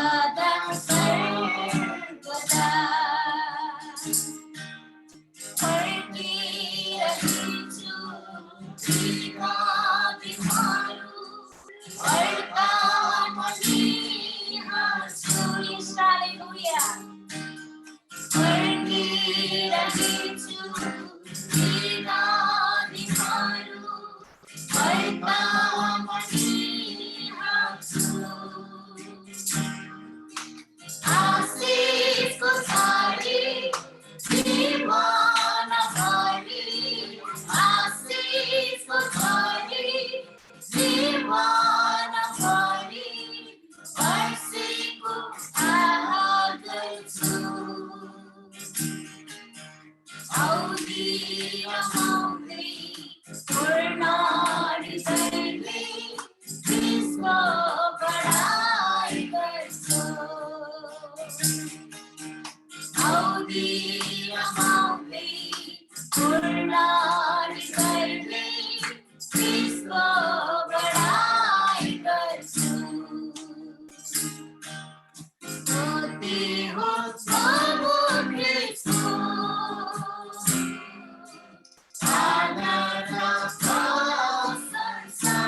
सदा सर्वदा फर्किरहेछु बिना तिमीहरू फर्काउने हाँस्छु हालेलुया फर्किरहेछु बिना तिमीहरू फर्काउने हाँस्छु आशिषको सारी दीवाना भरी आशिषको सारी दीवाना भरी वर्षेको आहा गर्छु आउँदी आउँदै पूर्ण हृदयले त्यसको बढाइ गर्छु आउँदी आउँदै पूर्ण हृदयले त्यसको बढाइ गर्छु स्तुति होस् प्रभु ख्रीष्टको आनन्द संसार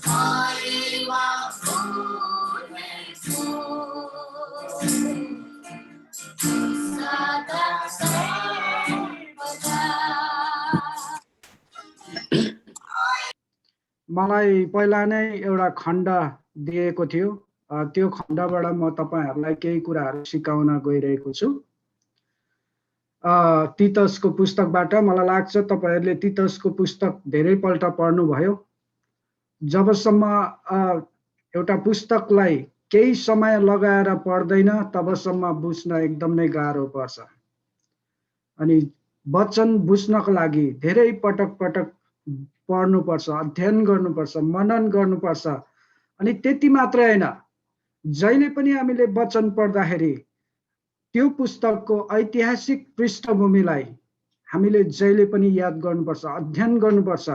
महिमा पुर्नेछु सदा सर्वदा मलाई पहिला नै एउटा खण्ड दिएको थियो त्यो खण्डबाट म तपाईहरुलाई केही कुराहरू सिकाउन गइरहेको छु तीतसको पुस्तकबाट मलाई लाग्छ तपाईहरुले तीतसको पुस्तक धेरैपल्ट पढ्नु भयो जबसम्म एउटा पुस्तकलाई केही समय लगाएर पढ्दैन तबसम्म बुझ्न एकदम नै गाह्रो पर्छ अनि वचन बुझ्नको लागि धेरै पटक पटक पढ्नुपर्छ अध्ययन गर्नुपर्छ मनन गर्नुपर्छ अनि त्यति मात्रै हैन जहिले पनि हामीले वचन पढ्दाखेरि त्यो पुस्तकको ऐतिहासिक पृष्ठभूमिलाई हामीले जहिले पनि याद गर्नुपर्छ अध्ययन गर्नुपर्छ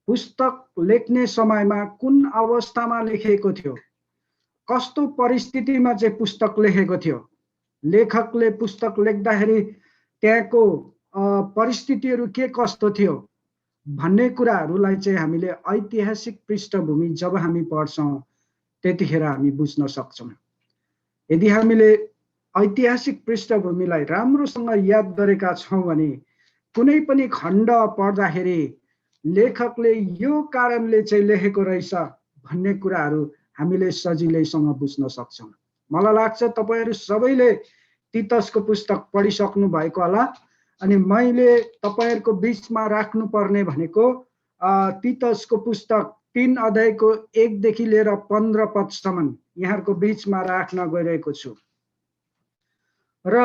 पुस्तक लेख्ने समयमा कुन अवस्थामा लेखेको थियो कस्तो परिस्थितिमा चाहिँ पुस्तक लेखेको थियो लेखकले पुस्तक लेख्दाखेरि त्यहाँको परिस्थितिहरू के कस्तो थियो भन्ने कुराहरूलाई चाहिँ हामीले ऐतिहासिक पृष्ठभूमि जब हामी पढ्छौं त्यतिखेर हामी बुझ्न सक्छौं यदि हामीले ऐतिहासिक पृष्ठभूमिलाई राम्रोसँग याद गरेका छौं भने कुनै पनि खण्ड पढ्दाखेरि लेखकले यो कारणले चाहिँ लेखेको रहेछ भन्ने कुराहरू हामीले सजिलैसँग बुझ्न सक्छौं मलाई लाग्छ तपाईहरु सबैले तीतसको पुस्तक पढिसक्नु भएको होला अनि मैले तपाईहरुको बीचमा राख्नु पर्ने भनेको तीतसको पुस्तक 3 अध्यायको 1 देखि लिएर 15 पदसम्म यहाँहरुको बीचमा राख्न गइरहेको छु र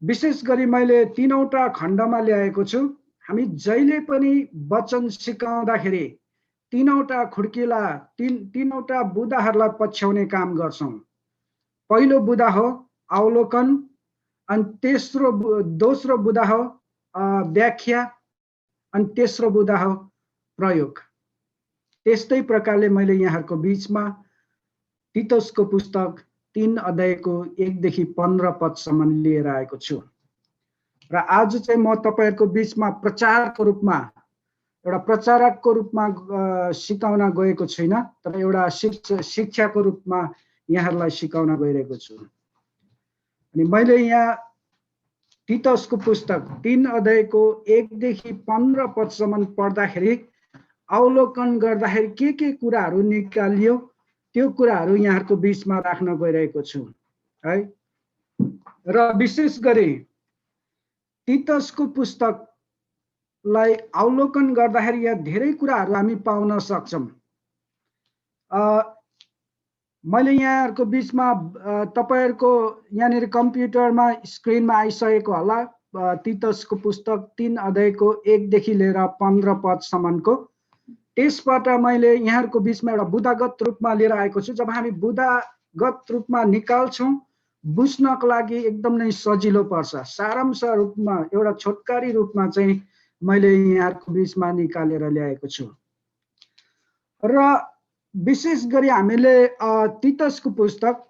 विशेष गरी मैले 3वटा खण्डमा ल्याएको छु हामी जहिले पनि वचन सिकाउँदाखेरि 3वटा खुड्किला 3वटा बुदाहरूलाई पछ्याउने काम गर्छौं पहिलो बुदा हो अवलोकन अनि दोस्रो बुदा हो व्याख्या अनि तेस्रो बुदा हो प्रयोग त्यस्तै प्रकारले मैले यहाँहरुको बीचमा तीतसको पुस्तक 3 अध्यायको 1 देखि 15 पदसम्म लिएर आएको छु र आज चाहिँ म तपाईहरुको बीचमा प्रचारको रूपमा एउटा प्रचारकको रूपमा सिकाउन गएको छैन तर एउटा शिक्षाको रूपमा यहाँहरुलाई सिकाउन गइरहेको छु अनि मैले यहाँ तीतसको पुस्तक 3 अध्यायको 1 देखि 15 पदसम्म पढ्दाखेरि अवलोकन गर्दाखेरि के कुराहरू निकालियो त्यो कुराहरू यहाँहरुको बीचमा राख्न गइरहेको छु है र विशेष गरी तीतसको पुस्तकलाई अवलोकन गर्दाखेरि यहाँ धेरै कुराहरू हामी पाउन सक्छौं मैले यहाँहरुको बीचमा तपाईहरुको यहाँनिर कम्प्युटरमा स्क्रिनमा आइसकेको होला तीतसको पुस्तक 3 अध्यायको 1 देखि लिएर 15 पदसम्मको त्यसबाट मैले यहाँहरुको बीचमा एउटा बुदागत रूपमा लिएर आएको छु जब हामी बुदागत रूपमा निकाल्छौं बुझ्नको लागि एकदम नै सजिलो पर्छ सारांश रूपमा एउटा छोटकरी रूपमा चाहिँ मैले यहाँहरुको बीचमा निकालेर ल्याएको छु र विशेष गरी हामीले तीतसको पुस्तक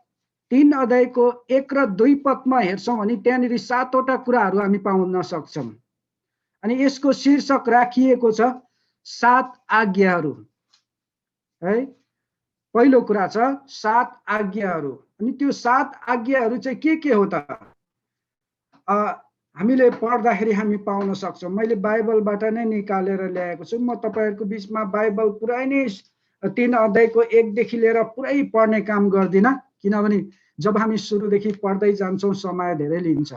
3 अध्यायको 1 र 2 पदमा हेर्छौं भने त्यहाँनिर 7 वटा कुराहरू हामी पाउन सक्छौं। अनि यसको शीर्षक राखिएको छ 7 आज्ञाहरू है। पहिलो कुरा छ 7 आज्ञाहरू। अनि त्यो 7 आज्ञाहरू चाहिँ के हो त? हामीले पढ्दाखेरि हामी पाउन सक्छौं। मैले बाइबलबाट नै निकालेर ल्याएको छु। म तपाईहरुको बीचमा बाइबल पुरै नै 3 अध्यायको 1 देखि लिएर पुरै पढ्ने काम गर्दिन, किनभने जब हामी सुरुदेखि पढ्दै जान्छौं समय धेरै लिन्छ।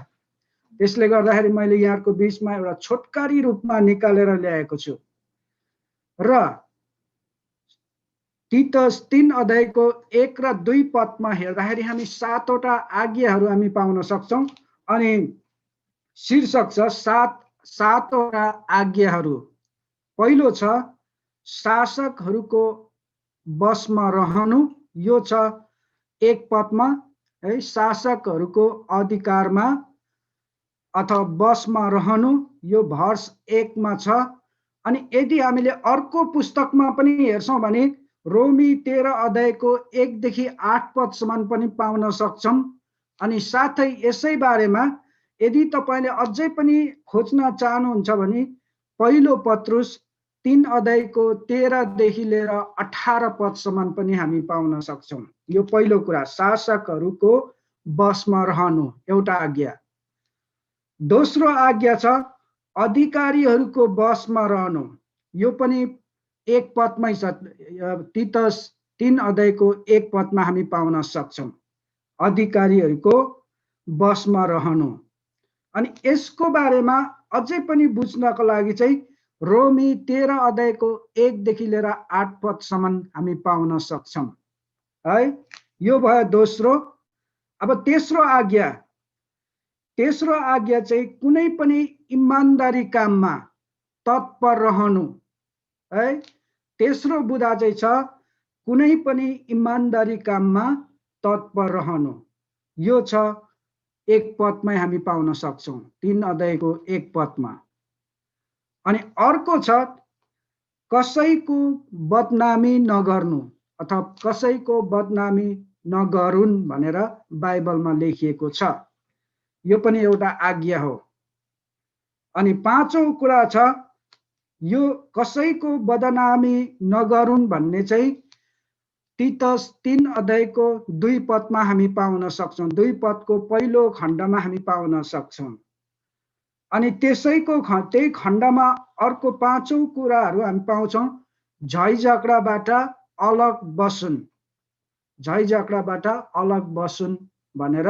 त्यसले गर्दाखेरि मैले यहाँहरुको बीचमा एउटा छोटकरी रूपमा निकालेर ल्याएको छु। र तीतस 3 अध्यायको 1 र 2 पदमा हेर्दाखेरि हामी 7 वटा आज्ञाहरू हामी पाउन सक्छौं। अनि शीर्षक छ 7 वटा आज्ञाहरू। पहिलो छ शासकहरूको बसमा रहनु। यो छ 1 पदमा है। शासकहरूको अधिकारमा अथवा बसमा रहनु, यो भर्स 1 मा छ। अनि यदि हामीले अर्को पुस्तकमा पनि हेर्छौं भने रोमी 13 अध्यायको 1 देखि 8 पदसम्म पनि पाउन सक्छौं। अनि साथै यसै बारेमा यदि तपाईले अझै पनि खोज्न चाहनुहुन्छ भने पहिलो पत्रुस 3 अध्यायको 13 देखि लिएर 18 पदसम्म पनि हामी पाउन सक्छौं। यो पहिलो कुरा, शासकहरूको बसमा रहनु एउटा आज्ञा। दोस्रो आज्ञा छ अधिकारीहरूको बसमा रहनु। यो पनि 1 पदमै छ। तीतस 3 अध्यायको 1 पदमा हामी पाउन सक्छौं अधिकारीहरूको बसमा रहनु। अनि यसको बारेमा अझै पनि बुझ्नको लागि चाहिँ रोमी 13 अध्यायको 1 देखि लिएर 8 पदसम्म हामी पाउन सक्छौं है। यो भयो दोस्रो। अब तेस्रो आज्ञा चाहिँ कुनै पनि इमानदारी काममा तत्पर रहनु है। तेस्रो बुँदा चाहिँ छ कुनै पनि इमानदारी काममा तत्पर रहनु। यो छ 1 पदमै हामी पाउन सक्छौं, 3 अध्यायको 1 पदमा। अनि अर्को छ कसैको बदनामी नगर्नु अथवा कसैको बदनामी नगरुन् भनेर बाइबलमा लेखिएको छ। यो पनि एउटा आज्ञा हो। अनि 5औं कुरा छ यो कसैको बदनामी नगरुन् भन्ने चाहिँ तीतस 3 अध्यायको 2 पदमा हामी पाउन सक्छौं। 2 पदको पहिलो खण्डमा हामी पाउन सक्छौं। अनि त्यही खण्डमा अर्को 5औं कुराहरू हामी पाउँछौं। झैझगडाबाट अलग बसुन्, झैझगडाबाट अलग बसुन् भनेर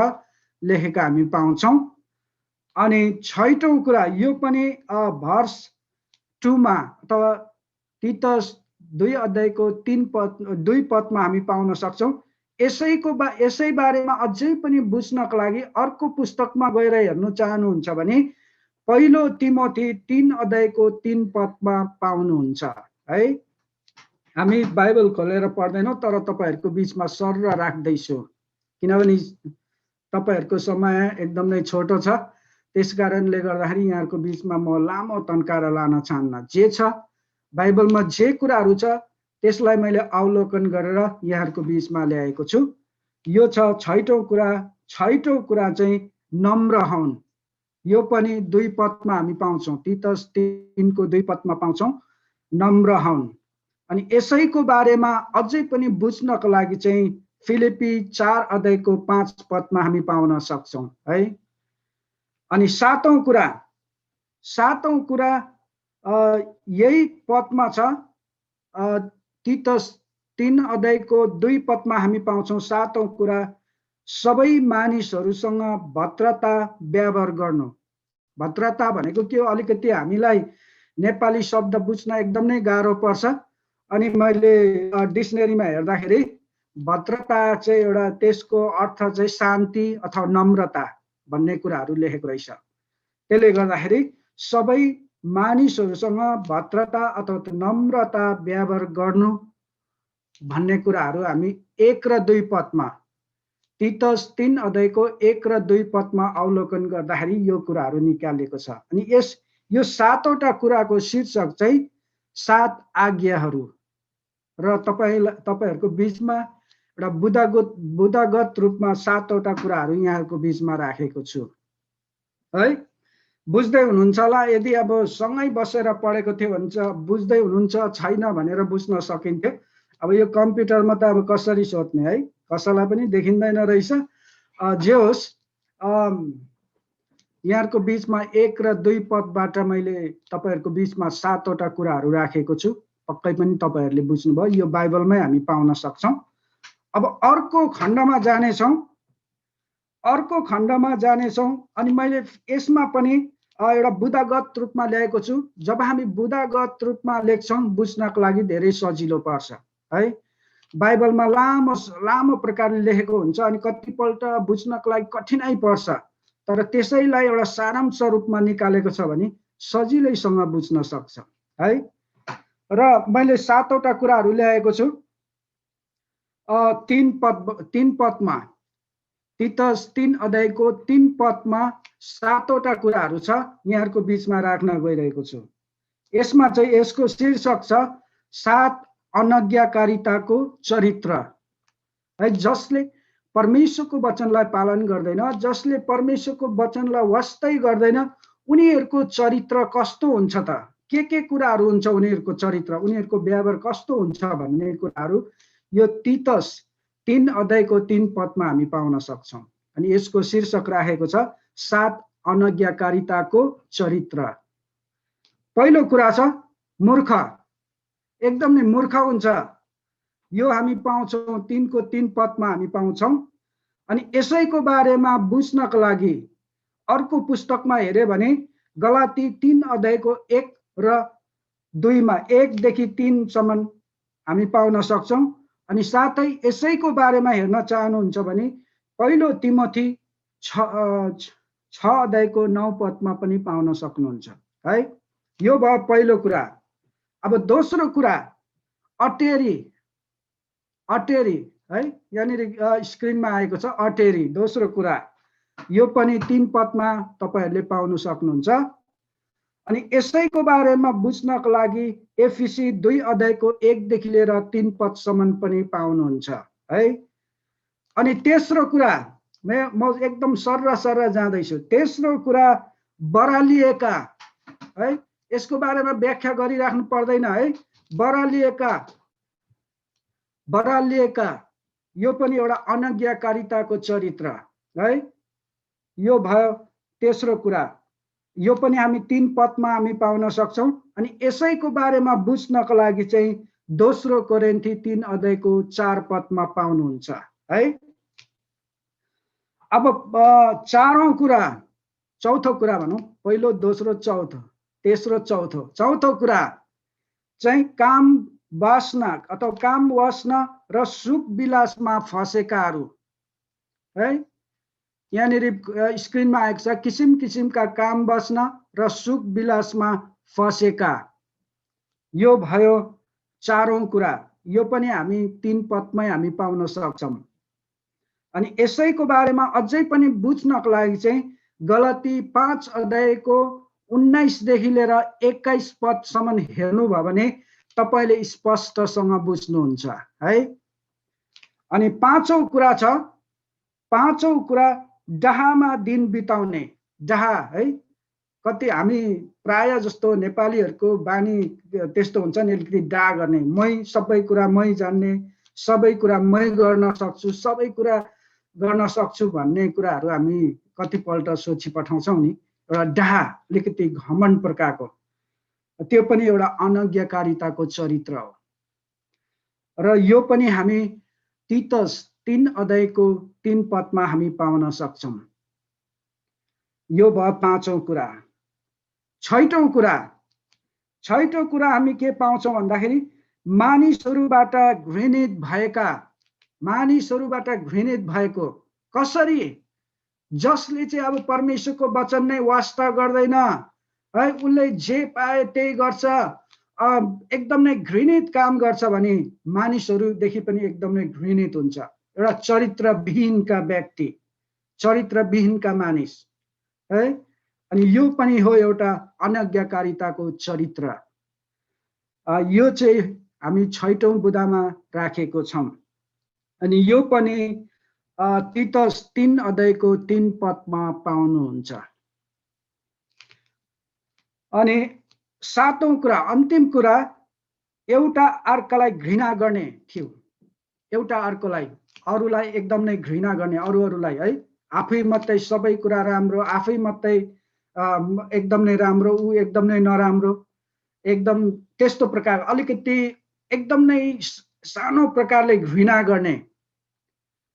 लेखेका हामी पाउँछौं। अनि 6औं कुरा यो पनि भर्स 2 मा अथवा तीतस 2 अध्यायको 2 पदमा हामी पाउन सक्छौं। यसै बारेमा अझै पनि बुझ्नको लागि अर्को पुस्तकमा गएर हेर्नु चाहनुहुन्छ भने पहिलो तिमोथी 3 अध्यायको 3 पदमा पाउनुहुन्छ है। हामी बाइबल खोलेर पढ्दैनौं, तर तपाईहरुको बीचमा सर राख्दैछु किनभने तपाईहरुको समय एकदमै छोटो छ। त्यसकारणले गर्दाखेरि यहाँहरुको बीचमा म लामो तन्काएर लान चाहन्न। जे छ बाइबलमा जे कुराहरू छ त्यसलाई मैले अवलोकन गरेर यहाँहरुको बीचमा ल्याएको छु। यो छ 6औं कुरा। 6औं कुरा चाहिँ नम्र हुन्। यो पनि 2 पदमा हामी पाउँछौं। तीतस 3 को 2 पदमा पाउँछौं नम्र हुन्। अनि यसैको बारेमा अझै पनि बुझ्नको लागि चाहिँ फिलिपी 4 अध्यायको 5 पदमा हामी पाउन सक्छौं है। अनि 7औं कुरा यही पदमा छ। तीतस 3 अध्यायको 2 पदमा हामी पाउँछौं 7औं कुरा सबै मानिसहरूसँग भद्रता व्यवहार गर्नु। भद्रता भनेको के हो? अलिकति हामीलाई नेपाली शब्द बुझ्न एकदमै गाह्रो पर्छ। अनि मैले डिक्सनरीमा हेर्दाखेरि भद्रता चाहिँ एउटा त्यसको अर्थ चाहिँ शान्ति अथवा नम्रता भन्ने कुराहरू लेखेको रहेछ। त्यसले गर्दाखेरि सबै मानिसहरूसँग भद्रता अथवा नम्रता व्यवहार गर्नु भन्ने कुराहरू हामी 1 र 2 पदमा तीतस 3 अध्यायको 1 र 2 पदमा अवलोकन गर्दाखेरि यो कुराहरू निकालेको छ। अनि यो 7 वटा कुराको शीर्षक चाहिँ 7 आज्ञाहरू र तपाईहरुको बीचमा एउटा बुदागत रूपमा 7 वटा कुराहरू यहाँहरुको बीचमा राखेको छु है। बुझ्दै हुनुहुन्छ होला? यदि अब सँगै बसेर पढेको थियो भने चाहिँ बुझ्दै हुनुहुन्छ छैन भनेर बुझ्न सकिन्थ्यो। अब यो कम्प्युटरमा त अब कसरी सोध्ने है, कसैलाई पनि देखिँदैन रहेछ। जे होस्, यहाँहरुको बीचमा 1 र 2 पदबाट मैले तपाईहरुको बीचमा 7 वटा कुराहरू राखेको छु। पक्कै पनि तपाईहरुले बुझ्नुभयो। यो बाइबलमै हामी पाउन सक्छौं। अब अर्को खण्डमा जानेछौं अनि मैले यसमा पनि एउटा बुदागत रूपमा ल्याएको छु। जब हामी बुदागत रूपमा लेख्छौं बुझ्नको लागि धेरै सजिलो पर्छ है। बाइबलमा लामो प्रकारले लेखेको हुन्छ अनि कतिपल्ट बुझ्नको लागि कठिनाइ पर्छ, तर त्यसैलाई एउटा सारांश रूपमा निकालेको छ भने सजिलैसँग बुझ्न सक्छ है। र मैले 7 वटा कुराहरू ल्याएको छु। 3 पदमा, तीतस 3 अध्यायको 3 पदमा 7 वटा कुराहरू छ, यहाँहरुको बीचमा राख्न गइरहेको छु। यसमा चाहिँ यसको शीर्षक छ 7 अनज्ञाकारिताको चरित्र है। जसले परमेश्वरको वचनलाई पालन गर्दैन, जसले परमेश्वरको वचनलाई वास्तै गर्दैन, उनीहरुको चरित्र कस्तो हुन्छ त? के कुराहरू हुन्छ उनीहरुको चरित्र, उनीहरुको व्यवहार कस्तो हुन्छ भन्ने कुराहरू यो तीतस 3 अध्यायको 3 पदमा हामी पाउन सक्छौं। अनि यसको शीर्षक राखेको छ 7 अनज्ञाकारिताको चरित्र। पहिलो कुरा छ मूर्ख, एकदमै मूर्ख हुन्छ। यो हामी पाउँछौं 3 को 3 पदमा हामी पाउँछौं। अनि यसैको बारेमा बुझ्नको लागि अर्को पुस्तकमा हेर्यो भने गलाती 3 अध्यायको 1 र 2 मा 1 देखि 3 सम्म हामी पाउन सक्छौं। अनि साथै यसैको बारेमा हेर्न चाहनुहुन्छ भने पहिलो तिमोथी 6 अध्यायको 9 पदमा पनि पाउन सक्नुहुन्छ है। यो भयो पहिलो कुरा। अब दोस्रो कुरा अटेरी है, यहाँनिर स्क्रिनमा आएको छ अटेरी। दोस्रो कुरा यो पनि 3 पदमा तपाईहरुले पाउन सक्नुहुन्छ। अनि यसैको बारेमा बुझ्नको लागि एफिसी 2 अध्यायको 1 देखि लिएर 3 पदसम्म पनि पाउनुहुन्छ है। अनि तेस्रो कुरा म एकदम सरर जाँदैछु। तेस्रो कुरा बरालिएका है, यसको बारेमा व्याख्या गरिराख्नु पर्दैन है। बरालिएका यो पनि एउटा अनज्ञाकारिताको चरित्र है। यो भयो तेस्रो कुरा। यो पनि हामी 3 पदमा हामी पाउन सक्छौं। अनि यसैको बारेमा बुझ्नको लागि चाहिँ दोस्रो कोरिन्थी 3 अध्यायको 4 पदमा पाउनुहुन्छ है। अब चौथो कुरा भनौं, पहिलो दोस्रो चौथो, तेस्रो चौथो कुरा चाहिँ काम वासना अथवा काम वासना र सुख विलासमा फसेकाहरू है। यहाँनिर स्क्रिनमा आएको छ किसिम किसिमका काम वासना र सुख विलासमा फसेका। यो भयो 4औं कुरा। यो पनि हामी 3 पदमै हामी पाउन सक्छौं। अनि यसैको बारेमा अझै पनि बुझ्नको लागि चाहिँ गलाती 5 अध्यायको 19 देखि लिएर 21 पदसम्म हेर्नुभयो भने तपाईले स्पष्टसँग बुझ्नुहुन्छ है। अनि पाँचौं कुरा डाहामा दिन बिताउने। डाहा है, कति हामी प्राय जस्तो नेपालीहरुको बानी त्यस्तो हुन्छ नि, अलिकति डाहा गर्ने, मै सबै कुरा मै जान्ने, सबै कुरा मै गर्न सक्छु, सबै कुरा गर्न सक्छु भन्ने कुराहरू हामी कतिपल्ट सोची पठाउँछौं नि। एउटा डाहा, अलिकति घमण्ड प्रकारको, त्यो पनि एउटा अनज्ञाकारिताको चरित्र हो। र यो पनि हामी तीतस 3 अध्यायको 3 पदमा हामी पाउन सक्छौं। यो भयो 5औं कुरा। 6औं कुरा हामी के पाउँछौं भन्दाखेरि मानिसहरुबाट घृणित भएको। कसरी? जसले चाहिँ अब परमेश्वरको वचन नै वास्ता गर्दैन है, उले जे पाए त्यही गर्छ, एकदमै घृणित काम गर्छ भने मानिसहरुदेखि पनि एकदमै घृणित हुन्छ। एउटा चरित्रविहीनका व्यक्ति, चरित्रविहीनका मानिस है। अनि यो पनि हो एउटा अनज्ञाकारिताको चरित्र। यो चाहिँ हामी 6औं बुँदामा राखेको छौं। अनि यो पनि तीतस 3 अध्यायको 3 पदमा पाउनुहुन्छ। अनि 7औं कुरा, अन्तिम कुरा, एउटा अर्कालाई घृणा गर्ने थियो। एउटा अर्कोलाई, अरूलाई एकदम नै घृणा गर्ने, अरूलाई है, आफै मात्रै सबै कुरा राम्रो, आफै मात्रै एकदम नै राम्रो, ऊ एकदम नै नराम्रो, एकदम त्यस्तो प्रकार अलिकति एकदम नै सानो प्रकारले घृणा गर्ने,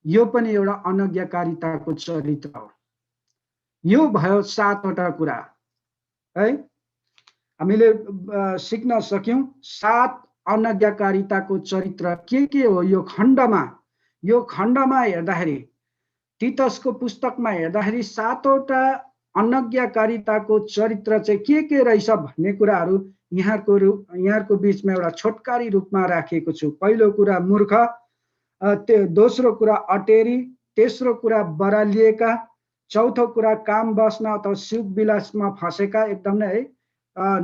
यो पनि एउटा अनज्ञाकारिताको चरित्र हो। यो भयो 7वटा कुरा है। हामीले सिक्न सक्यौं 7 अनज्ञाकारिताको चरित्र के हो। यो खण्डमा हेर्दाखेरि, तीतसको पुस्तकमा हेर्दाखेरि 7वटा अनज्ञाकारिताको चरित्र चाहिँ के रहेछ भन्ने कुराहरू यहाँहरुको बीचमा एउटा छोटकारी रूपमा राखेको छु। पहिलो कुरा मूर्ख, दोस्रो कुरा अटेरी, तेस्रो कुरा बरालिएका, चौथो कुरा काम बस्न अथवा सुख विलासमा फसेका, एकदम नै है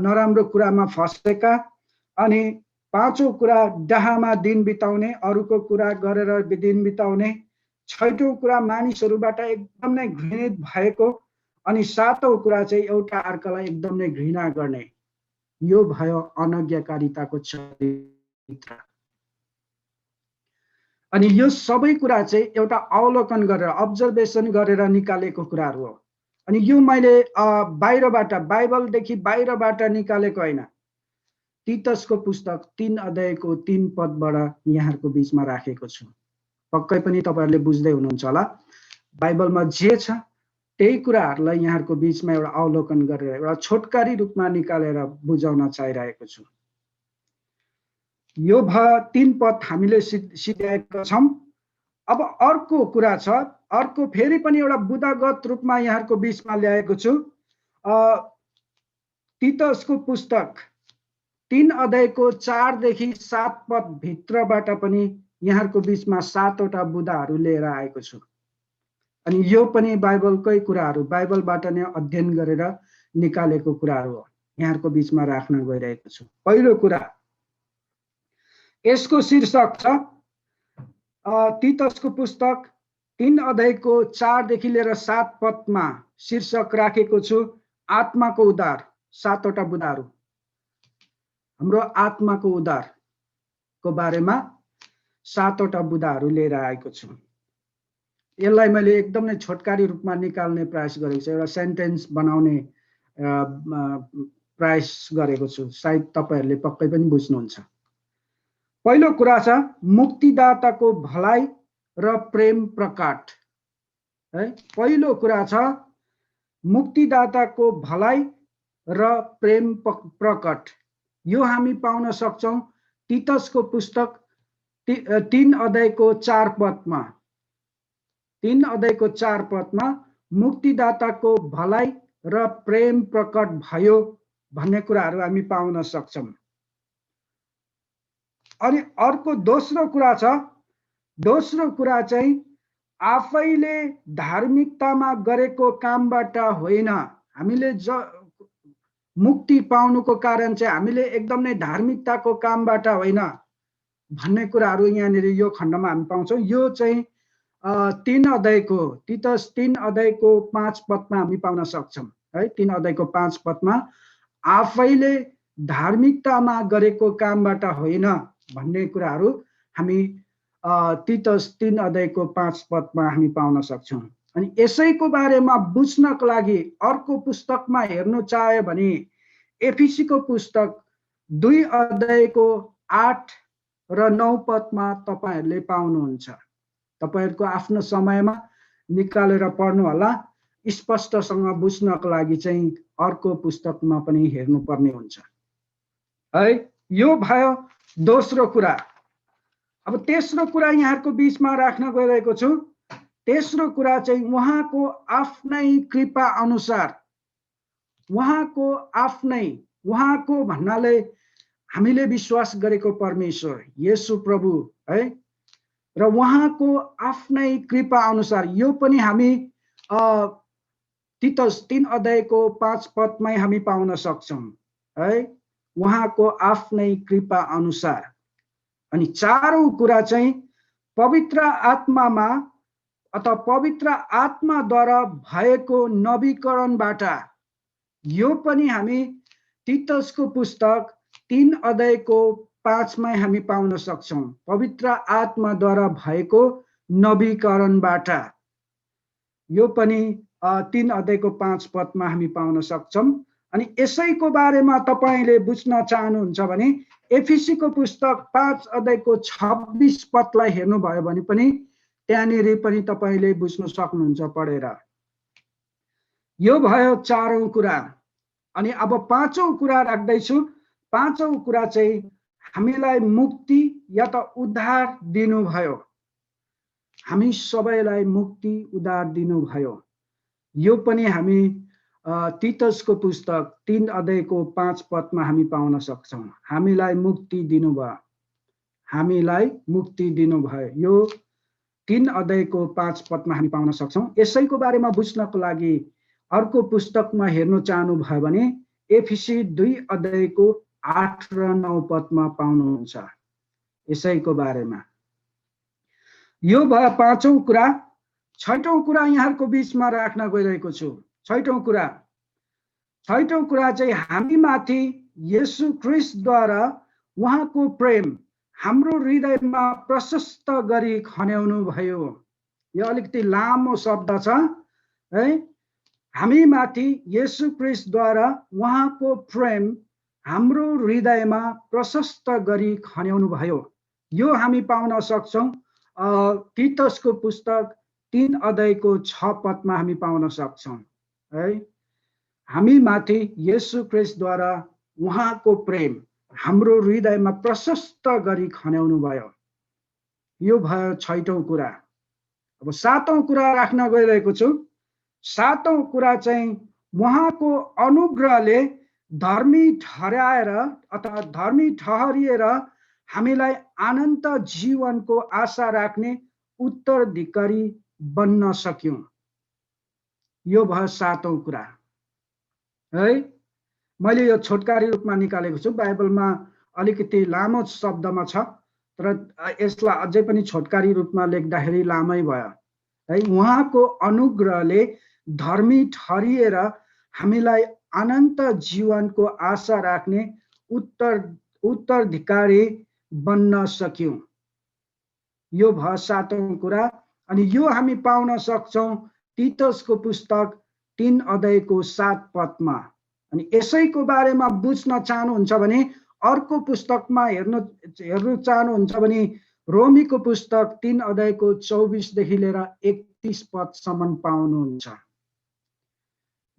नराम्रो कुरामा फसेका, अनि पाँचौं कुरा डाहामा दिन बिताउने, अरूको कुरा गरेर दिन बिताउने, छैटौं कुरा मानिसहरूबाट एकदम नै घृणित भएको, अनि 7औं कुरा चाहिँ एउटा अर्कालाई एकदम नै घृणा गर्ने। यो भयो अनज्ञाकारिताको चरित्र। अनि यो सबै कुरा चाहिँ एउटा अवलोकन गरेर, अब्जर्भेसन गरेर निकालेको कुराहरू हो। अनि यो मैले बाहिरबाट, बाइबलदेखि बाहिरबाट निकालेको होइन, तीतसको पुस्तक 3 अध्यायको 3 पदबाट यहाँहरुको बीचमा राखेको छु। पक्कै पनि तपाईहरुले बुझ्दै हुनुहुन्छ होला। बाइबलमा जे छ त्यही कुराहरूलाई यहाँहरुको बीचमा एउटा अवलोकन गरेर एउटा छोटकारी रूपमा निकालेर बुझाउन चाहिरहेको छु। यो 3 पद हामीले सिकाएका छौं। अब अर्को कुरा छ, अर्को फेरि पनि एउटा बुदागत रूपमा यहाँहरुको बीचमा ल्याएको छु। तीतसको पुस्तक 3 अध्यायको 4 देखि 7 पद भित्रबाट पनि यहाँहरुको बीचमा 7वटा बुदाहरू लिएर आएको छु। अनि यो पनि बाइबलकै कुराहरू, बाइबलबाट नै अध्ययन गरेर निकालेको कुराहरू हो, यहाँहरुको बीचमा राख्न गइरहेको छु। पहिलो कुरा, यसको शीर्षक छ तीतसको पुस्तक 3 अध्यायको 4 देखि लिएर 7 पदमा शीर्षक राखेको छु, आत्माको उद्धार। 7वटा बुदाहरू हाम्रो आत्माको उद्धारको बारेमा 7वटा बुदाहरू लिएर आएको छु। यसलाई मैले एकदम नै छोटकारी रूपमा निकाल्ने प्रयास गरेको छु, एउटा सेन्टेन्स बनाउने प्रयास गरेको छु। सायद तपाईहरुले पक्कै पनि बुझ्नुहुन्छ। पहिलो कुरा छ मुक्तिदाताको भलाइ र प्रेम प्रकट है। पहिलो कुरा छ मुक्तिदाताको भलाइ र प्रेम प्रकट। यो हामी पाउन सक्छौं तीतसको पुस्तक 3 अध्यायको 4 पदमा। 3 अध्यायको 4 पदमा मुक्तिदाताको भलाइ र प्रेम प्रकट भयो भन्ने कुराहरू हामी पाउन सक्छौं। अनि अर्को दोस्रो कुरा छ, दोस्रो कुरा चाहिँ आफैले धार्मिकतामा गरेको कामबाट होइन। हामीले मुक्ति पाउनुको कारण चाहिँ हामीले एकदम नै धार्मिकताको कामबाट होइन भन्ने कुराहरू यहाँनिर यो खण्डमा हामी पाउँछौं। यो चाहिँ 3 अध्यायको, तीतस 3 अध्यायको 5 पदमा हामी पाउन सक्छौं है। 3 अध्यायको 5 पदमा आफैले धार्मिकतामा गरेको कामबाट होइन भन्ने कुराहरू हामी तीतस 3 अध्यायको 5 पदमा हामी पाउन सक्छौं। अनि यसैको बारेमा बुझ्नको लागि अर्को पुस्तकमा हेर्नु चाह्यो भने एफिसीको पुस्तक 2 अध्यायको 8 र 9 पदमा तपाईहरुले पाउनुहुन्छ। तपाईहरुको आफ्नो समयमा निकालेर पढ्नु होला। स्पष्टसँग बुझ्नको लागि चाहिँ अर्को पुस्तकमा पनि हेर्नुपर्ने हुन्छ है। यो भयो दोस्रो कुरा। अब तेस्रो कुरा यहाँहरुको बीचमा राख्न गइरहेको छु। तेस्रो कुरा चाहिँ उहाँको आफ्नै कृपा अनुसार, उहाँको आफ्नै, उहाँको भन्नाले हामीले विश्वास गरेको परमेश्वर येशू प्रभु है, र उहाँको आफ्नै कृपा अनुसार। यो पनि हामी तीतस 3 अध्यायको 5 पदमै हामी पाउन सक्छौं है। उहाँको आफ्नै कृपा अनुसार अनि चारौं कुरा चाहिँ पवित्र आत्मामा अथवा पवित्र आत्माद्वारा भएको नवीकरणबाट। यो पनि हामी तीतसको पुस्तक 3 अध्यायको 5 मा हामी पाउन सक्छौं। पवित्र आत्माद्वारा भएको नवीकरणबाट यो पनि 3 अध्यायको 5 पदमा हामी पाउन सक्छौं। अनि यसैको बारेमा तपाईले बुझ्न चाहनुहुन्छ भने एफिसीको पुस्तक 5 अध्यायको 26 पदलाई हेर्नुभयो भने पनि त्यहाँनेरि पनि तपाईले बुझ्न सक्नुहुन्छ पढेर। यो भयो चारौं कुरा। अनि अब पाँचौं कुरा राख्दैछु। पाँचौं कुरा चाहिँ हामीलाई मुक्ति या त उद्धार दिनुभयो। हामी सबैलाई मुक्ति उद्धार दिनुभयो। यो पनि हामी तीतसको पुस्तक 3 अध्यायको 5 पदमा हामी पाउन सक्छौं। हामीलाई मुक्ति दिनुभयो। हामीलाई मुक्ति दिनुभयो। यो 3 अध्यायको 5 पदमा हामी पाउन सक्छौं। यसैको बारेमा बुझ्नको लागि अर्को पुस्तकमा हेर्न चाहनु भयो भने एफिसी 2 अध्यायको 8 र 9 पदमा पाउनुहुन्छ यसैको बारेमा। यो भयो पाँचौं कुरा। छैटौं कुरा यहाँहरुको बीचमा राख्न गइरहेको छु। छैटौं कुरा चाहिँ हामी माथि येशू ख्रीष्टद्वारा उहाँको प्रेम हाम्रो हृदयमा प्रशस्त गरी खन्याउनु भयो। यो अलिकति लामो शब्द छ है। हामी माथि येशू ख्रीष्टद्वारा उहाँको प्रेम हाम्रो हृदयमा प्रशस्त गरी खन्याउनु भयो। यो हामी पाउन सक्छौं तीतसको पुस्तक 3 अध्यायको 6 पदमा हामी पाउन सक्छौं है। हामी माथि येशू ख्रीष्टद्वारा उहाँको प्रेम हाम्रो हृदयमा प्रशस्त गरी खन्याउनु भयो। यो भयो छैटौं कुरा। अब सातौं कुरा राख्न गइरहेको छु। सातौं कुरा चाहिँ उहाँको अनुग्रहले धर्मी ठहराएर अथवा धर्मी ठहरिएर हामीलाई अनन्त जीवनको आशा राख्ने उत्तराधिकारी बन्न सक्यौं। यो भयो सातौं कुरा है। मैले यो छोटकरी रूपमा निकालेको छु। बाइबलमा अलिकति लामो शब्दमा छ तर यसलाई अझै पनि छोटकरी रूपमा लेख्दाखेरि लामै भयो है। उहाँको अनुग्रहले धर्मी ठहरिएर हामीलाई अनन्त जीवनको आशा राख्ने उत्तराधिकारी बन्न सक्यौं। यो भयो सातौं कुरा। अनि यो हामी पाउन सक्छौं तीतसको पुस्तक 3 अध्यायको 7 पदमा। अनि यसैको बारेमा बुझ्न चाहनुहुन्छ भने अर्को पुस्तकमा हेर्नु चाहनुहुन्छ भने रोमीको पुस्तक 3 अध्यायको 24 देखि लिएर 31 पदसम्म पाउनुहुन्छ।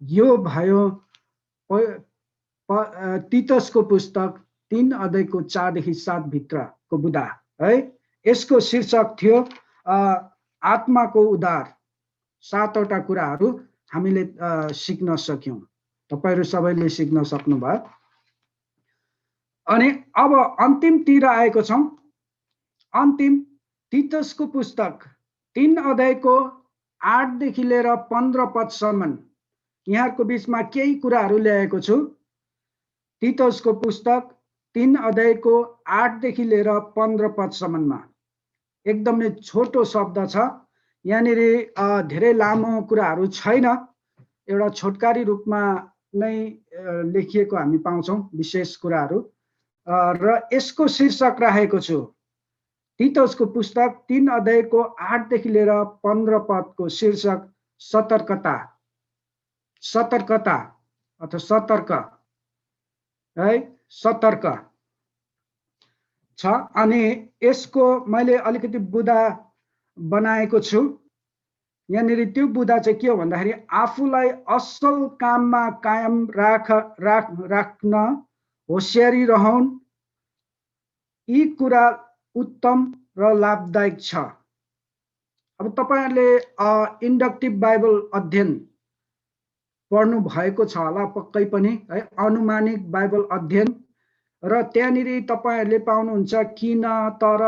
यो भयो तीतसको पुस्तक 3 अध्यायको 4 देखि 7 भित्रको बुदा है। यसको शीर्षक थियो आत्माको उद्धार। 7वटा कुराहरू हामीले सिक्न सक्यौं। तपाईहरु सबैले सिक्न सक्नुभयो। अनि अब अन्तिमतिर आएको छौं। अन्तिम तीतसको पुस्तक 3 अध्यायको 8 देखि लिएर 15 पदसम्म यहाँहरुको बीचमा केही कुराहरू ल्याएको छु। तीतसको पुस्तक 3 अध्यायको 8 देखि लिएर 15 पदसम्ममा एकदमै छोटो शब्द छ। यहाँनेरि धेरै लामो कुराहरू छैन। एउटा छोटकरी रूपमा नै लेखिएको हामी पाउँछौं विशेष कुराहरू। र यसको शीर्षक राखेको छु तीतसको पुस्तक 3 अध्यायको 8 देखि लिएर 15 पदको शीर्षक सतर्कता। सतर्कता अथवा सतर्क है। सतर्क छ। अनि यसको मैले अलिकति बुदा बनाएको छु। यहाँनेरि त्यो बुदा चाहिँ के हो भन्दाखेरि आफूलाई असल काममा कायम राख्न होशियारी रहौं। यी कुरा उत्तम र लाभदायक छ। अब तपाईहरुले इन्डक्टिभ बाइबल अध्ययन पढ्नु भएको छ होला पक्कै पनि है। अनुमानिक बाइबल अध्ययन र त्यहाँनेरि तपाईहरुले पाउनुहुन्छ किन, तर,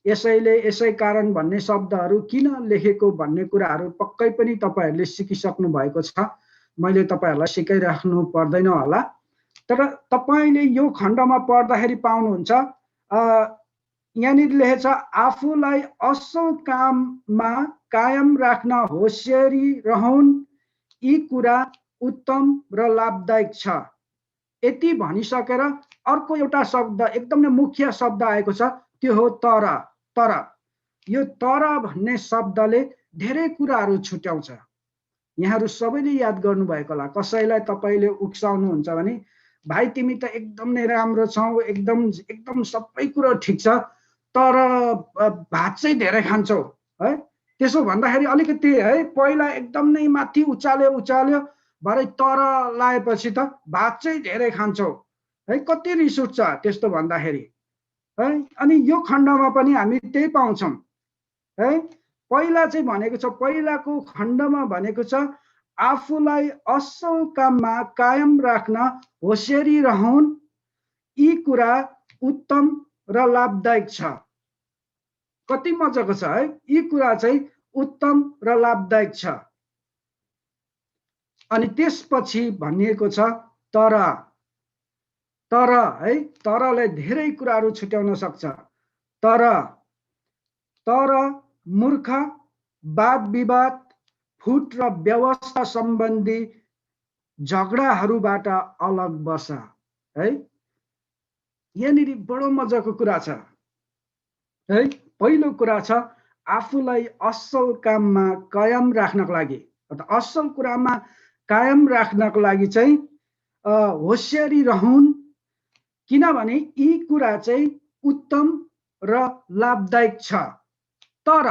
यसैले, यसै कारण भन्ने शब्दहरू किन लेखेको भन्ने कुराहरू पक्कै पनि तपाईहरुले सिकिसक्नु भएको छ। मैले तपाईहरुलाई सिकाइराख्नु पर्दैन होला। तर तपाईले यो खण्डमा पढ्दाखेरि पाउनुहुन्छ यहाँनिर लेखेछ आफूलाई असल काममा कायम राख्न होसियारी रहौन्, यी कुरा उत्तम र लाभदायक छ। यति भनिसकेर अर्को एउटा शब्द एकदमै मुख्य शब्द आएको छ, त्यो हो तर। तर यो तर भन्ने शब्दले धेरै कुराहरू छुट्याउँछ। यहाँहरू सबैले याद गर्नुभएको होला, कसैलाई तपाईँले उक्साउनुहुन्छ भने भाइ तिमी त एकदम नै राम्रो छौ, एकदम सबै कुरो ठिक छ, तर भात चाहिँ धेरै खान्छौ है। त्यसो भन्दाखेरि अलिकति है पहिला एकदम नै माथि उचाल्यो भरे तर लाएपछि त भात चाहिँ धेरै खान्छौ है, कति रिस उठ्छ त्यस्तो भन्दाखेरि है। अनि यो खण्डमा पनि हामी त्यही पाउँछौँ है। पहिला चाहिँ भनेको छ, पहिलाको खण्डमा भनेको छ आफूलाई असल काममा कायम राख्न होसियारी रहौन्, यी कुरा उत्तम र लाभदायक छ। कति मजाको छ है, यी कुरा चाहिँ उत्तम र लाभदायक छ। अनि त्यसपछि भनिएको छ तर। तर है, तरले धेरै कुराहरू छुट्याउन सक्छ। तर मूर्ख, वाद विवाद, फुट र व्यवस्था सम्बन्धी झगडाहरूबाट अलग बस है। यहाँनिर बडो मजाको कुरा छ है। पहिलो कुरा छ आफूलाई असल काममा कायम राख्नको लागि, असल कुरामा कायम राख्नको लागि चाहिँ होसियारी रहौन्, किनभने यी कुरा चाहिँ उत्तम र लाभदायक छ। तर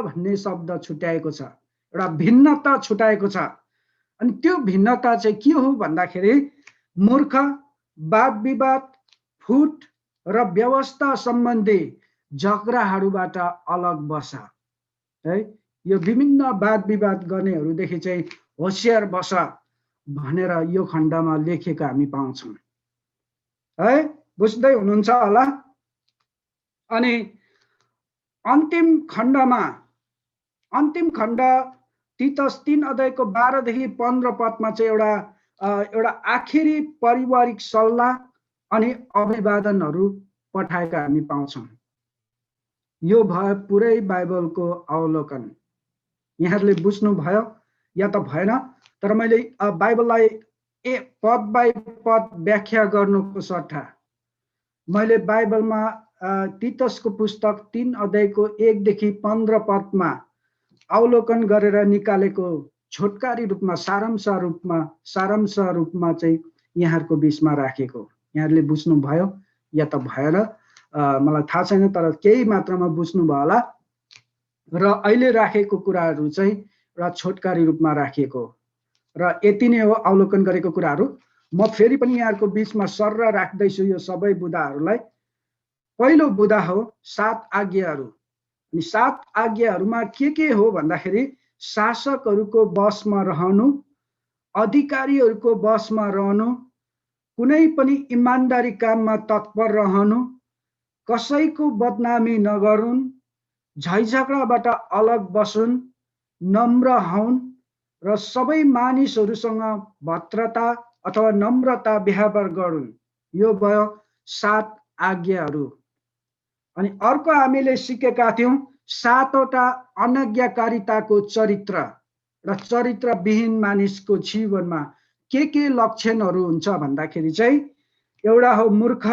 भन्ने शब्द छुट्याएको छ, एउटा भिन्नता छुट्याएको छ। अनि त्यो भिन्नता चाहिँ के हो भन्दाखेरि मूर्ख, वाद विवाद, फुट र व्यवस्था सम्बन्धी झगडाहरूबाट अलग बस है। यो विभिन्न वाद विवाद गर्नेहरूदेखि चाहिँ होसियार बस भनेर यो खण्डमा लेखेको हामी पाउँछौँ है। बुझ्दै हुनुहुन्छ होला। अनि अन्तिम खण्ड तीतस 3 अध्यायको 12 देखि 15 पदमा चाहिँ एउटा आखिरी पारिवारिक सल्लाह अनि अभिवादनहरू पठाएका हामी पाउँछौँ। यो भयो पुरै बाइबलको अवलोकन। यहाँहरूले बुझ्नुभयो या त भएन, तर मैले बाइबललाई पद बाई पद व्याख्या गर्नुको सट्टा मैले बाइबलमा तीतसको पुस्तक 3 अध्यायको 1 देखि 15 पदमा अवलोकन गरेर निकालेको छोटकारी रूपमा सारांश रूपमा चाहिँ यहाँहरूको बिचमा राखेको। यहाँहरूले बुझ्नुभयो या त भएन मलाई थाहा छैन, तर केही मात्रामा बुझ्नुभयो होला। र अहिले राखेको कुराहरू चाहिँ एउटा छोटकारी रूपमा राखिएको र यति नै हो अवलोकन गरेको कुराहरू। म फेरि पनि यहाँहरूको बिचमा सर्र राख्दैछु यो सबै बुदाहरूलाई। पहिलो बुदा हो 7 आज्ञाहरू। अनि 7 आज्ञाहरूमा के हो भन्दाखेरि शासकहरूको बसमा रहनु, अधिकारीहरूको बसमा रहनु, कुनै पनि इमानदारी काममा तत्पर रहनु, कसैको बदनामी नगरून्, झैझगडाबाट अलग बसुन्, नम्र हौन् र सबै मानिसहरूसँग भद्रता अथवा नम्रता व्यवहार गरून्। यो भयो 7 आज्ञाहरू। अनि अर्को हामीले सिकेका थियौं 7वटा अनाज्ञाकारिताको चरित्र र चरित्रविहीन मानिसको जीवनमा के लक्षणहरू हुन्छ भन्दाखेरि चाहिँ एउटा हो मूर्ख,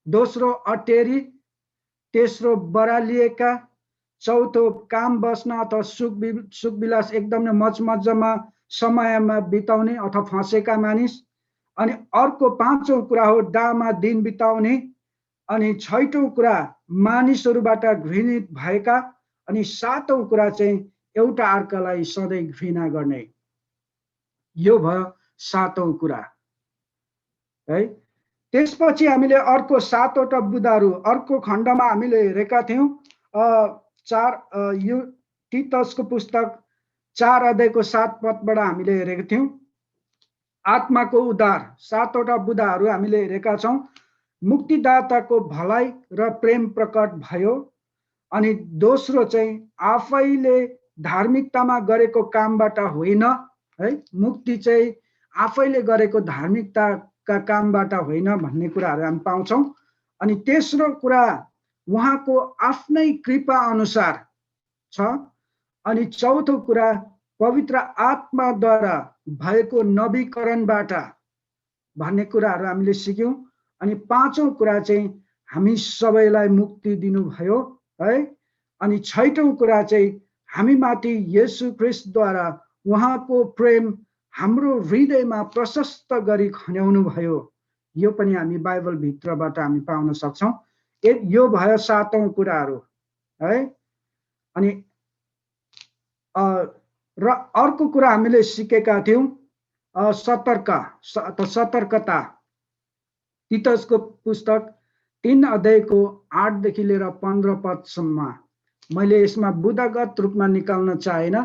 दोस्रो अटेरी, तेस्रो बरालिएका, चौथो काम बस्न अथवा सुख विलास एकदमै मजमजामा समयमा बिताउने अथवा फँसेका मानिस। अनि अर्को 5औं कुरा हो डामा दिन बिताउने। अनि 6औं कुरा मानिसहरूबाट घृणित भएका। अनि 7औं कुरा चाहिँ एउटा अर्कालाई सधैँ घृणा गर्ने। यो भयो 7औं कुरा है। त्यसपछि हामीले अर्को 7वटा बुदाहरू अर्को खण्डमा हामीले हेरेका थियौं। यो तीतसको पुस्तक 4 अध्यायको 7 पदबाट हामीले हेरेका थियौं आत्माको उद्धार। 7वटा बुदाहरू हामीले हेरेका छौं। मुक्तिदाताको भलाइ र प्रेम प्रकट भयो। अनि दोस्रो चाहिँ आफैले धार्मिकतामा गरेको कामबाट होइन है। मुक्ति चाहिँ आफैले गरेको धार्मिकताका कामबाट होइन भन्ने कुराहरू हामी पाउँछौं। अनि तेस्रो कुरा उहाँको आफ्नै कृपा अनुसार छ। अनि चौथो कुरा पवित्र आत्माद्वारा भएको नवीकरणबाट भन्ने कुराहरू हामीले सिक्यौं। अनि पाँचौं कुरा चाहिँ हामी सबैलाई मुक्ति दिनुभयो है। अनि छैटौं कुरा चाहिँ हामी माथि येशू ख्रीष्टद्वारा उहाँको प्रेम हाम्रो हृदयमा प्रशस्त गरी खन्याउनु भयो। यो पनि हामी बाइबल भित्रबाट हामी पाउन सक्छौं। यो भयो सातौं कुराहरू है। अनि र अर्को कुरा हामीले सिकेका थियौं सतर्कता। तीतसको पुस्तक 3 अध्यायको 8 देखि लिएर 15 पदसम्म मैले यसमा बुदागत रूपमा निकाल्न चाहेन।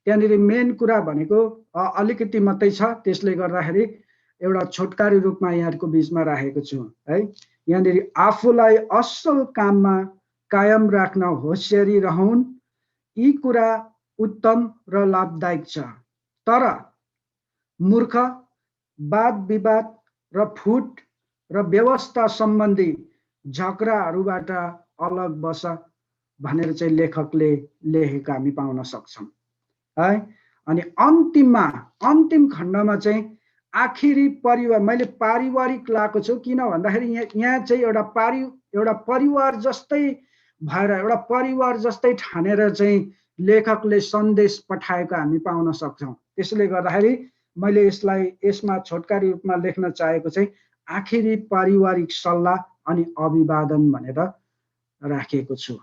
त्यहाँनिर मेन कुरा भनेको अलिकति मात्रै छ, त्यसले गर्दाखेरि एउटा छोटकारी रूपमा यहाँहरुको बीचमा राखेको छु है। यहाँनिर आफूलाई असल काममा कायम राख्न होशियारी रहौं, यी कुरा उत्तम र लाभदायक छ। तर मूर्ख, वाद विवाद र फुट र व्यवस्था सम्बन्धी झगडाहरूबाट अलग बस भनेर चाहिँ लेखकले लेखेका हामी पाउन सक्छौं है। अनि अन्तिम खण्डमा चाहिँ आखिरी परिवार, मैले पारिवारिक लाएको छु किन भन्दाखेरि यहाँ चाहिँ एउटा परिवार जस्तै भएर एउटा परिवार जस्तै ठानेर चाहिँ लेखकले सन्देश पठाएको हामी पाउन सक्छौं। त्यसले गर्दाखेरि मैले यसमा छोटकारी रूपमा लेख्न चाहेको चाहिँ आखिरी पारिवारिक सल्लाह अनि अभिवादन भनेर राखेको छु।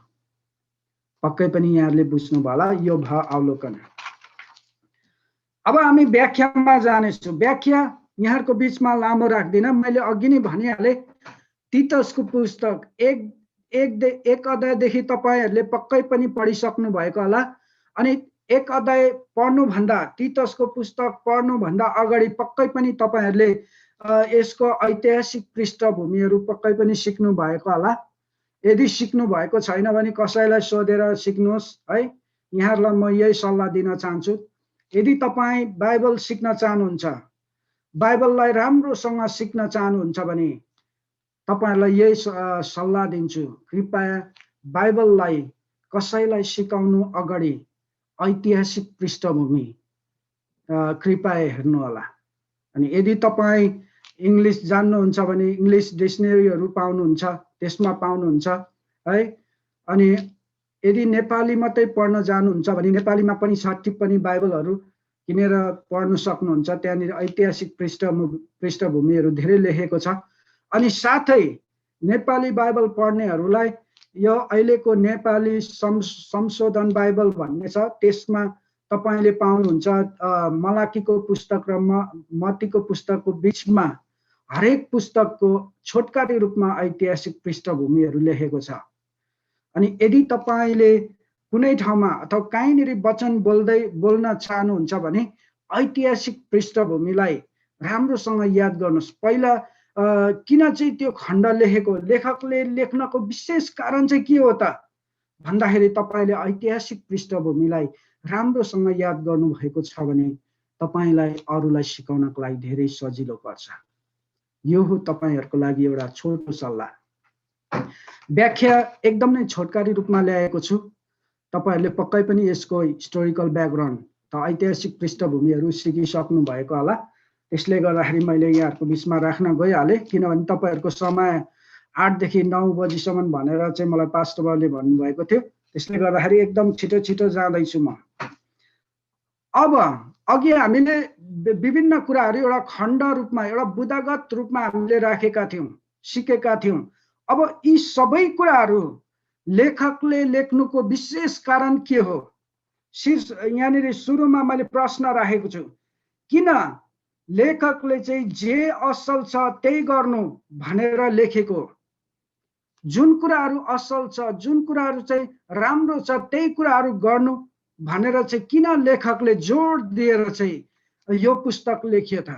पक्कै पनि यहाँले बुझ्नु होला। यो भयो अवलोकन। अब हामी व्याख्यामा जानेछौँ। व्याख्या यहाँहरुको बीचमा लामो राख्दिन, मैले अघि नै भनिहाले। तीतसको पुस्तक एक अध्यायदेखि तपाईहरुले पक्कै पनि पढिसक्नु भएको होला। अनि एक अध्याय पढ्नु भन्दा, तीतसको पुस्तक पढ्नु भन्दा अगाडि पक्कै पनि तपाईहरुले यसको ऐतिहासिक पृष्ठभूमिहरु पक्कै पनि सिक्नु भएको होला। यदि सिक्नु भएको छैन भने कसैलाई सोधेर सिक्नुहोस् है। यहाँहरुलाई म यही सल्लाह दिन चाहन्छु। यदि तपाई बाइबल सिक्न चाहनुहुन्छ, बाइबललाई राम्रोसँग सिक्न चाहनुहुन्छ भने तपाईहरुलाई यही सल्लाह दिन्छु। कृपया बाइबललाई कसैलाई सिकाउनु अगाडि ऐतिहासिक पृष्ठभूमि कृपया हेर्नु होला। अनि यदि तपाई इंग्लिश जान्नुहुन्छ भने इंग्लिश डिक्सनरीहरु पाउनुहुन्छ, त्यसमा पाउनुहुन्छ है। अनि यदि नेपाली मात्रै पढ्न जानुहुन्छ भने नेपालीमा पनि छ, टिप्पणी बाइबलहरु किनेर पढ्न सक्नुहुन्छ। त्यहाँनिर ऐतिहासिक पृष्ठभूमिहरु धेरै लेखेको छ। अनि साथै नेपाली बाइबल पढ्नेहरुलाई यो अहिलेको नेपाली संशोधन बाइबल भन्ने छ, त्यसमा तपाईले पाउनुहुन्छ मलाकीको पुस्तक र मत्तीको पुस्तकको बीचमा हरेक पुस्तकको छोटकरी रूपमा ऐतिहासिक पृष्ठभूमिहरु लेखेको छ। अनि यदि तपाईले कुनै ठाउँमा अथवा कहीँनिर वचन बोल्न चाहनुहुन्छ भने ऐतिहासिक पृष्ठभूमिलाई राम्रोसँग याद गर्नुस्। पहिला किन चाहिँ त्यो खण्ड लेखेको, लेखकले लेख्नको विशेष कारण चाहिँ के हो त भन्दाखेरि तपाईले ऐतिहासिक पृष्ठभूमिलाई राम्रोसँग याद गर्नु भएको छ भने तपाईलाई अरूलाई सिकाउनको लागि धेरै सजिलो पर्छ। यो हो तपाईहरुको लागि एउटा छोटो सल्लाह। व्याख्या एकदम नै छोटकारी रूपमा ल्याएको छु। तपाईहरुले पक्कै पनि यसको हिस्टोरिकल ब्याकग्राउन्ड त ऐतिहासिक पृष्ठभूमिहरु सिकिसक्नु भएको होला। त्यसले गर्दाखेरि मैले यहाँहरुको बीचमा राख्न गइहाले, किनभने तपाईहरुको समय 8 देखि 9 बजीसम्म भनेर चाहिँ मलाई पास्टर बाबुले भन्नुभएको थियो। त्यसले गर्दाखेरि एकदम छिटो जाँदै छु म। अब अघि हामीले विभिन्न कुराहरु एउटा खण्ड रूपमा, एउटा बुदागत रूपमा हामीले राखेका थियौं, सिकेका थियौं। अब यी सबै कुराहरु लेखकले लेख्नुको विशेष कारण के हो? यहाँनिर सुरुमा मैले प्रश्न राखेको छु, किन लेखकले चाहिँ जे असल छ त्यही गर्नु भनेर लेखेको? जुन कुराहरु असल छ, जुन कुराहरु चाहिँ राम्रो छ त्यही कुराहरु गर्नु भनेर चाहिँ किन लेखकले जोड दिएर चाहिँ यो पुस्तक लेखियो त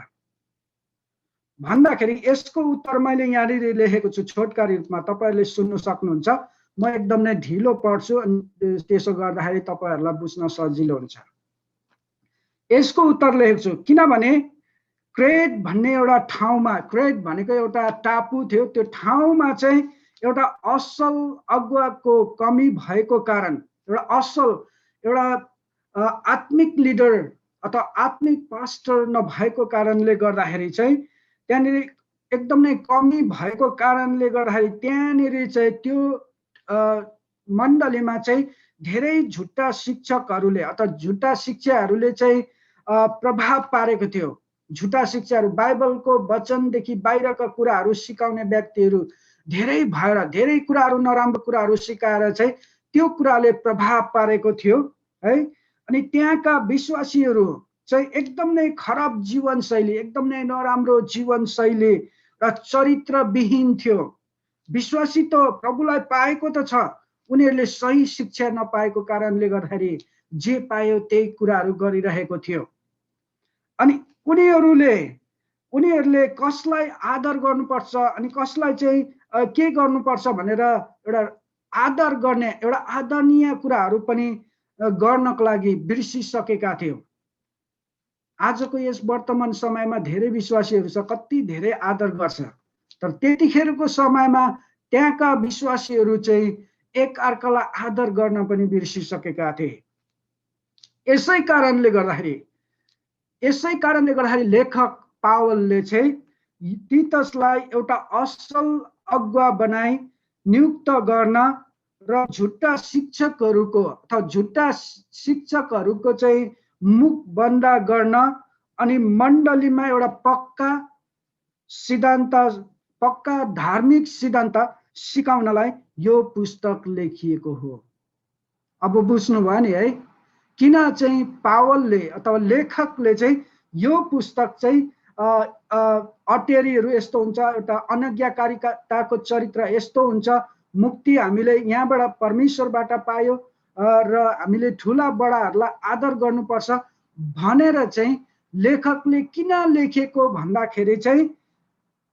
भन्दाखेरि यसको उत्तर मैले यहाँनिर लेखेको छु छोटकरी रूपमा। तपाईहरुले सुन्न सक्नुहुन्छ। म एकदम नै ढिलो पढ्छु अनि त्यसो गर्दाखेरि तपाईहरुलाई बुझ्न सजिलो हुन्छ। यसको उत्तर लेखेको छु किनभने क्रेट भन्ने एउटा ठाउँमा, क्रेट भनेको एउटा टापु थियो, त्यो ठाउँमा चाहिँ एउटा असल अगुवाको कमी भएको कारण, एउटा असल एउटा आत्मिक लिडर अथवा आत्मिक पास्टर नभएको कारणले गर्दाखेरि चाहिँ त्यहाँनिर एकदमै कमी भएको कारणले गर्दाखेरि त्यहाँनिर चाहिँ त्यो मण्डलीमा चाहिँ धेरै झुट्टा शिक्षकहरूले अथवा झुट्टा शिक्षाहरूले चाहिँ प्रभाव पारेको थियो। झुट्टा शिक्षाहरू, बाइबलको वचनदेखि बाहिरका कुराहरू सिकाउने व्यक्तिहरू धेरै भएर धेरै कुराहरू, नराम्रो कुराहरू सिकाएर चाहिँ त्यो कुराले प्रभाव पारेको थियो है। अनि त्यहाँका विश्वासीहरू चाहिँ एकदमै खराब जीवनशैली, एकदमै नराम्रो जीवनशैली र चरित्रविहीन थियो। विश्वासी त प्रभुलाई पाएको त छ, उनीहरूले सही शिक्षा नपाएको कारणले गर्दाखेरि जे पायो त्यही कुराहरू गरिरहेको थियो। अनि उनीहरूले कसलाई आदर गर्नुपर्छ अनि कसलाई चाहिँ के गर्नुपर्छ भनेर एउटा आदर गर्ने, एउटा आदरणीय कुराहरू पनि गर्नको लागि बिर्सिसकेका थियो। आजको यस वर्तमान समयमा धेरै विश्वासीहरू छ, कति धेरै आदर गर्छ, तर त्यतिखेरको समयमा त्यहाँका विश्वासीहरू चाहिँ एक अर्कालाई आदर गर्न पनि बिर्सिसकेका थिए। यसै कारणले गर्दाखेरि लेखक पावलले चाहिँ तीतसलाई एउटा असल अगुवा बनाई नियुक्त गर्न र झुट्टा शिक्षकहरूको चाहिँ मुख बन्द गर्न अनि मण्डलीमा एउटा पक्का धार्मिक सिद्धान्त सिकाउनलाई यो पुस्तक लेखिएको हो। अब बुझ्नुभयो नि है, किन चाहिँ पावलले अथवा लेखकले चाहिँ यो पुस्तक चाहिँ अटेरीहरू यस्तो हुन्छ, एउटा अनज्ञाकारिताको चरित्र यस्तो हुन्छ, मुक्ति हामीले यहाँबाट परमेश्वरबाट पायो र हामीले ठुला बडाहरूलाई आदर गर्नुपर्छ भनेर चाहिँ लेखकले किन लेखेको भन्दाखेरि चाहिँ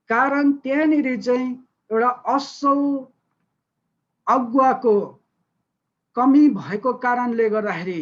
कारण त्यहाँनिर चाहिँ एउटा असल अगुवाको कमी भएको कारणले गर्दाखेरि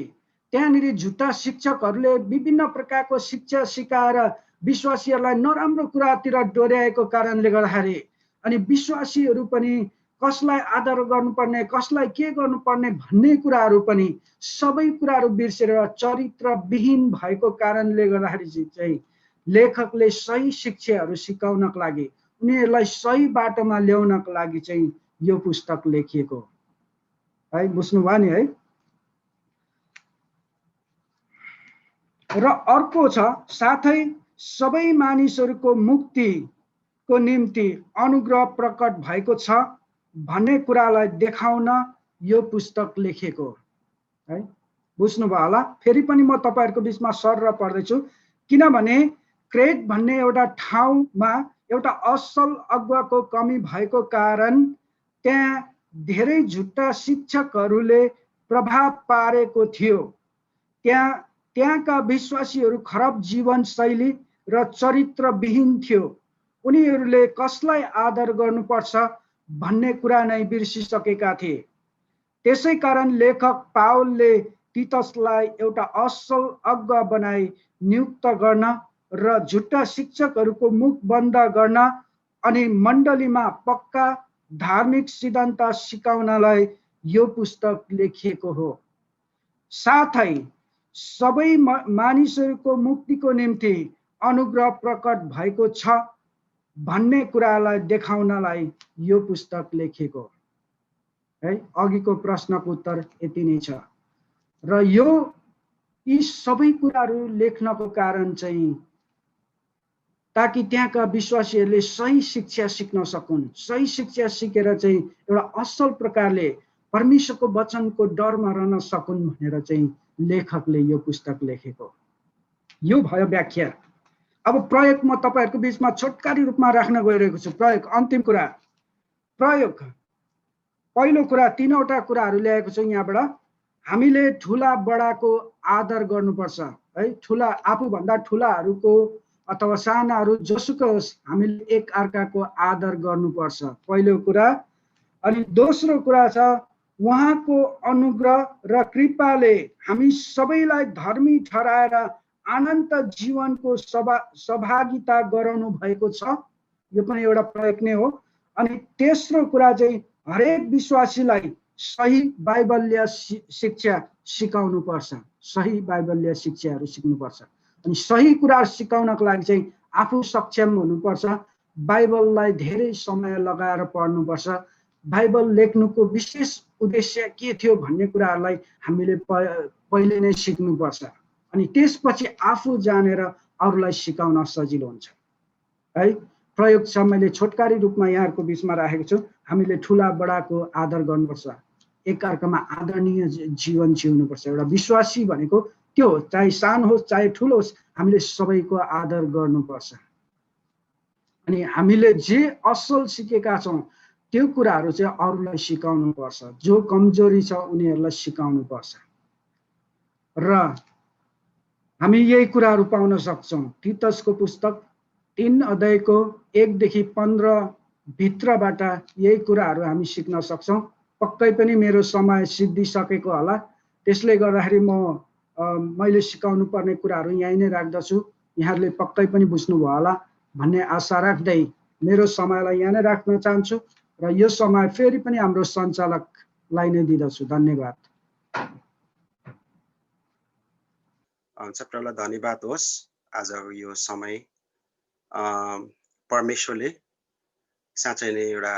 त्यहाँनिर झुट्टा शिक्षकहरूले विभिन्न प्रकारको शिक्षा सिकाएर विश्वासीहरूलाई नराम्रो कुरातिर डोर्याएको कारणले गर्दाखेरि अनि विश्वासीहरू पनि कसलाई आदर गर्नुपर्ने, कसलाई के गर्नुपर्ने भन्ने कुराहरू पनि सबै कुराहरू बिर्सेर चरित्रविहीन भएको कारणले गर्दाखेरि चाहिँ लेखकले सही शिक्षाहरू सिकाउनको लागि, उनीहरूलाई सही बाटोमा ल्याउनको लागि चाहिँ यो पुस्तक लेखिएको है। बुझ्नुभयो नि है। र अर्को छ, साथै सबै मानिसहरूको मुक्तिको निम्ति अनुग्रह प्रकट भएको छ भन्ने कुरालाई देखाउन यो पुस्तक लेखेको है। बुझ्नुभयो होला। फेरि पनि म तपाईहरुको बीचमा सर पढ्दैछु, किनभने क्रेट भन्ने एउटा ठाउँमा एउटा असल अगुवाको कमी भएको कारण त्यहाँ धेरै झुट्टा शिक्षकहरूले प्रभाव पारेको थियो। त्यहाँका विश्वासीहरू खराब जीवनशैली र चरित्रविहीन थियो। उनीहरूले कसलाई आदर गर्नुपर्छ भन्ने कुरा नै बिर्सिसकेका थिए। त्यसै कारण लेखक पावलले तीतसलाई एउटा असल अगुवा बनाई नियुक्त गर्न र झुट्टा शिक्षकहरूको मुख बन्द गर्न अनि मण्डलीमा पक्का धार्मिक सिद्धान्त सिकाउनलाई यो पुस्तक लेखिएको हो। साथै सबै मानिसहरूको मुक्तिको निम्ति अनुग्रह प्रकट भएको छ भन्ने कुरालाई देखाउनलाई यो पुस्तक लेखिएको है। अघिको प्रश्नको उत्तर यति नै छ। र यी सबै कुराहरू लेख्नको कारण चाहिँ ताकि त्यहाँका विश्वासीहरूले सही शिक्षा सिक्न सकुन्, सही शिक्षा सिकेर चाहिँ एउटा असल प्रकारले परमेश्वरको वचनको डरमा रहन सकुन् भनेर चाहिँ लेखकले यो पुस्तक लेखेको। यो भयो व्याख्या। अब प्रयोग म तपाईहरुको बीचमा छोटकरी रूपमा राख्न गइरहेको छु। प्रयोग, अन्तिम कुरा प्रयोग। पहिलो कुरा, तीनवटा कुराहरू ल्याएको छु यहाँबाट। हामीले ठुला बडाको आदर गर्नुपर्छ है। ठुला, आफूभन्दा ठुलाहरूको अथवा सानाहरू जसुकै होस्, हामीले एक अर्काको आदर गर्नुपर्छ, पहिलो कुरा। अनि दोस्रो कुरा छ, उहाँको अनुग्रह र कृपाले हामी सबैलाई धर्मी ठहराएर अनन्त जीवनको सहभागिता गराउनु भएको छ। यो पनि एउटा प्रयोग नै हो। अनि तेस्रो कुरा चाहिँ हरेक विश्वासीलाई सही बाइबलीय शिक्षा सिकाउनु पर्छ। सही बाइबलीय शिक्षाहरू सिक्नुपर्छ। अनि सही कुरा सिकाउनको लागि चाहिँ आफू सक्षम हुनुपर्छ। बाइबललाई धेरै समय लगाएर पढ्नुपर्छ। बाइबल लेख्नुको विशेष उद्देश्य के थियो भन्ने कुराहरूलाई हामीले पहिले नै सिक्नुपर्छ। अनि त्यसपछि आफू जानेर अरूलाई सिकाउन सजिलो हुन्छ है। प्रयोग छ, मैले छोटकारी रूपमा यहाँहरूको बिचमा राखेको छु। हामीले ठुला बडाको आदर गर्नुपर्छ, एकअर्कामा आदरणीय जीवन जिउनुपर्छ। एउटा विश्वासी भनेको त्यो हो, चाहे सानो होस् चाहे ठुलो होस्, हामीले सबैको आदर गर्नुपर्छ। अनि हामीले जे असल सिकेका छौँ त्यो कुराहरू चाहिँ अरूलाई सिकाउनु पर्छ। जो कमजोरी छ उनीहरूलाई सिकाउनु पर्छ। र हामी यही कुराहरू पाउन सक्छौँ तीतसको पुस्तक 3 अध्यायको 1 देखि 15 भित्रबाट यही कुराहरू हामी सिक्न सक्छौँ। पक्कै पनि मेरो समय सिद्धिसकेको होला, त्यसले गर्दाखेरि मैले सिकाउनु पर्ने कुराहरू यहीँ नै राख्दछु। यहाँहरूले पक्कै पनि बुझ्नुभयो होला भन्ने आशा राख्दै मेरो समयलाई यहाँ नै राख्न चाहन्छु र यो समय फेरि पनि हाम्रो सञ्चालकलाई नै दिदछु। धन्यवाद। हुन्छ, प्रभुलाई धन्यवाद होस्। आज यो समय परमेश्वरले साँच्चै नै एउटा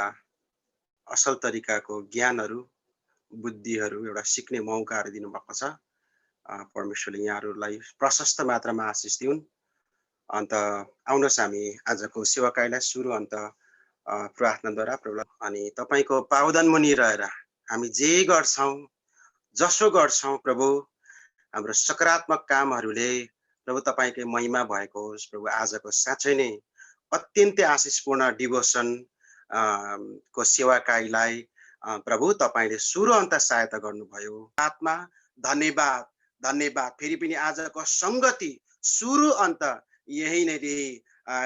असल तरिकाको ज्ञानहरू बुद्धिहरू एउटा सिक्ने मौकाहरू दिनुभएको छ। परमेश्वरले यहाँहरूलाई प्रशस्त मात्रामा आशिष दिउन्। अन्त आउनुहोस् हामी आजको सेवाकाईलाई सुरु अन्त प्रार्थनाद्वारा प्रभु अनि तपाईँको पावदान मुनि रहेर हामी जे गर्छौँ जसो गर्छौँ प्रभु हाम्रो सकारात्मक कामहरूले प्रभु तपाईँकै महिमा भएको होस्। प्रभु आजको साँच्चै नै अत्यन्तै आशिषपूर्ण डिभोसन को सेवाकाईलाई प्रभु तपाईँले सुरु अन्त सहायता गर्नुभयो। आत्मा धन्यवाद धन्यवाद। फेरि पनि आजको सङ्गति सुरु अन्त यही नै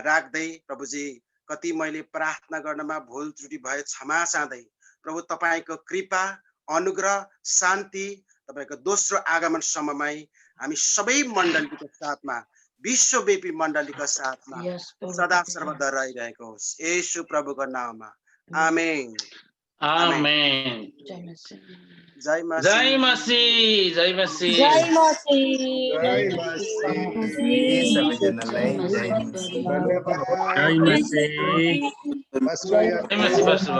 राख्दै प्रभुजी कति मैले प्रार्थना गर्नमा भुल त्रुटि भए क्षमा चाहँदै प्रभु तपाईँको कृपा अनुग्रह शान्ति तपाईँको दोस्रो आगमन समयमै हामी सबै मण्डलीको साथमा विश्वव्यापी मण्डलीको साथमा सदा सर्वदा रहिरहेको होस् येशू प्रभुको नाममा। आमेन आमेन। जय मसीह। जय मसीह। जय मसीह। जय मसीह। जय मसीह। सबैजनालाई जय मसीह। धन्यवाद। जय मसीह। बस रह्यो। जय मसीह।